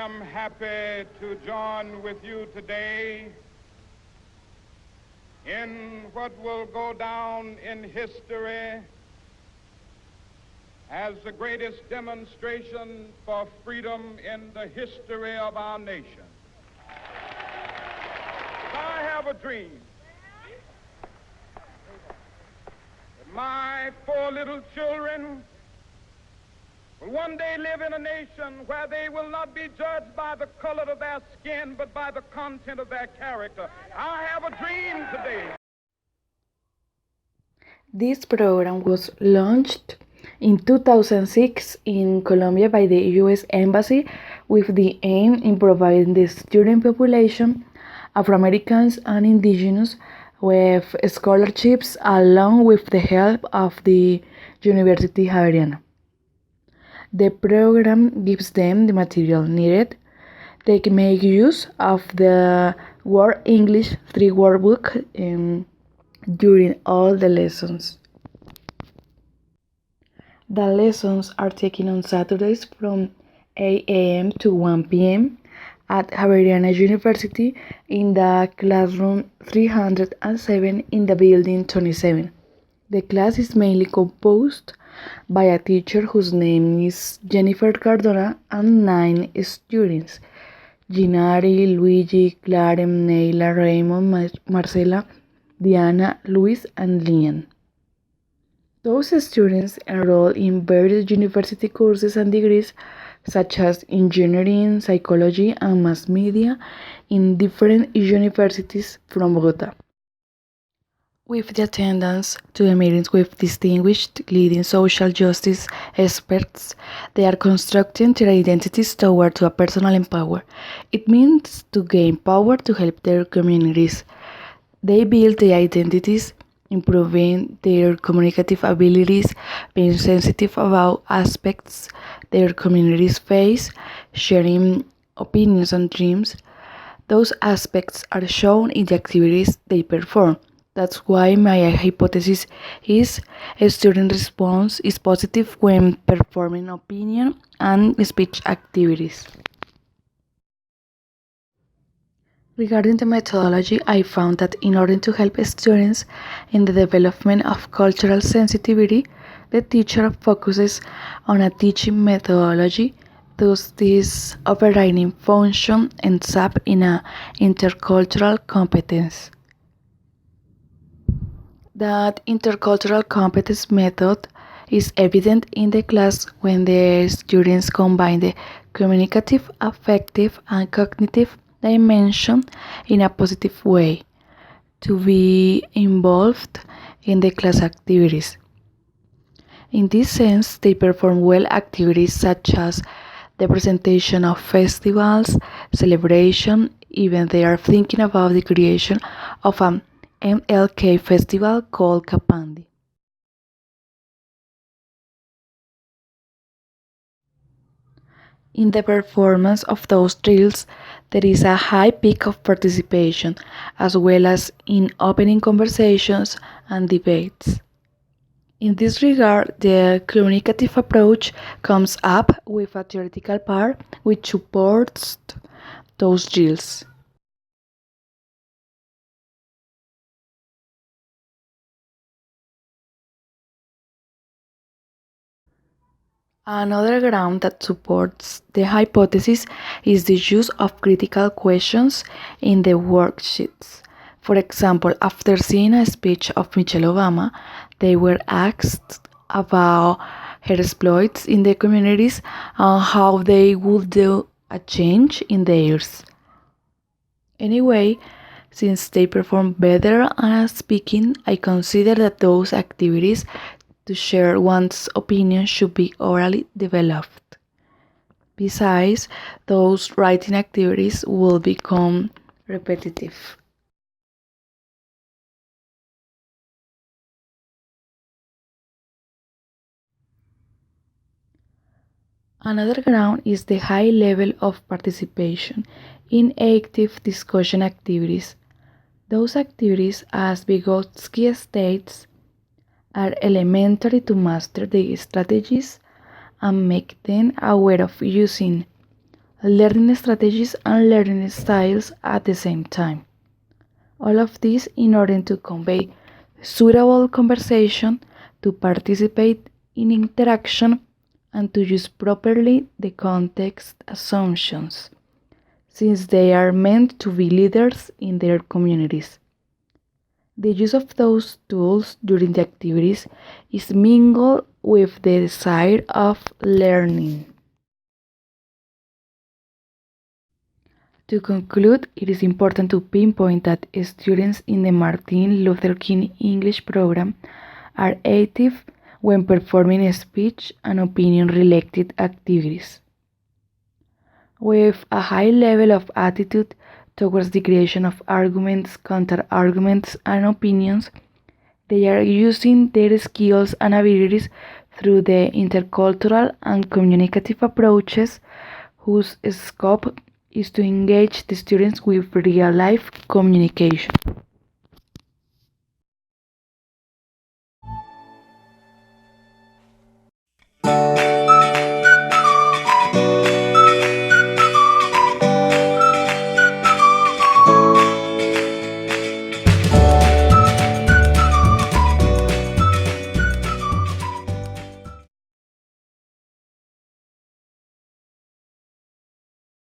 am happy to join with you today in what will go down in history as the greatest demonstration for freedom in the history of our nation. I have a dream that my 4 little children will one day live in a nation where they will not be judged by the color of their skin, but by the content of their character. I have a dream today. This program was launched in 2006 in Colombia by the U.S. Embassy with the aim in providing the student population, Afro-Americans and Indigenous, with scholarships along with the help of the University Javeriana. The program gives them the material needed. They can make use of the Word English 3-word book during all the lessons. The lessons are taken on Saturdays from 8 a.m. to 1 p.m. at Javeriana University in the classroom 307 in the building 27. The class is mainly composed by a teacher whose name is Jennifer Cardona and 9 students: Ginari, Luigi, Clarem, Neila, Raymond, Marcela, Diana, Luis, and Lian. Those students enroll in various university courses and degrees such as engineering, psychology, and mass media in different universities from Bogota. With the attendance to the meetings with distinguished leading social justice experts, they are constructing their identities toward a personal empower. It means to gain power to help their communities. They build their identities, improving their communicative abilities, being sensitive about aspects their communities face, sharing opinions and dreams. Those aspects are shown in the activities they perform. That's why my hypothesis is a student response is positive when performing opinion and speech activities. Regarding the methodology, I found that in order to help students in the development of cultural sensitivity, the teacher focuses on a teaching methodology. Thus, this overriding function ends up in an intercultural competence. That intercultural competence method is evident in the class when the students combine the communicative, affective, and cognitive dimension in a positive way to be involved in the class activities. In this sense, they perform well activities such as the presentation of festivals, celebration, even they are thinking about the creation of an MLK festival called Kapandi. In the performance of those drills, there is a high peak of participation, as well as in opening conversations and debates. In this regard, the communicative approach comes up with a theoretical part which supports those drills. Another ground that supports the hypothesis is the use of critical questions in the worksheets. For example, after seeing a speech of Michelle Obama, they were asked about her exploits in the communities and how they would do a change in theirs. Anyway, since they perform better at speaking, I consider that those activities to share one's opinion should be orally developed. Besides, those writing activities will become repetitive. Another ground is the high level of participation in active discussion activities. Those activities, as Vygotsky states, are elementary to master the strategies and make them aware of using learning strategies and learning styles at the same time. All of this in order to convey suitable conversation, to participate in interaction, and to use properly the context assumptions, since they are meant to be leaders in their communities. The use of those tools during the activities is mingled with the desire of learning. To conclude, it is important to pinpoint that students in the Martin Luther King English program are active when performing speech and opinion related activities. With a high level of attitude towards the creation of arguments, counter arguments, and opinions, they are using their skills and abilities through the intercultural and communicative approaches whose scope is to engage the students with real life communication.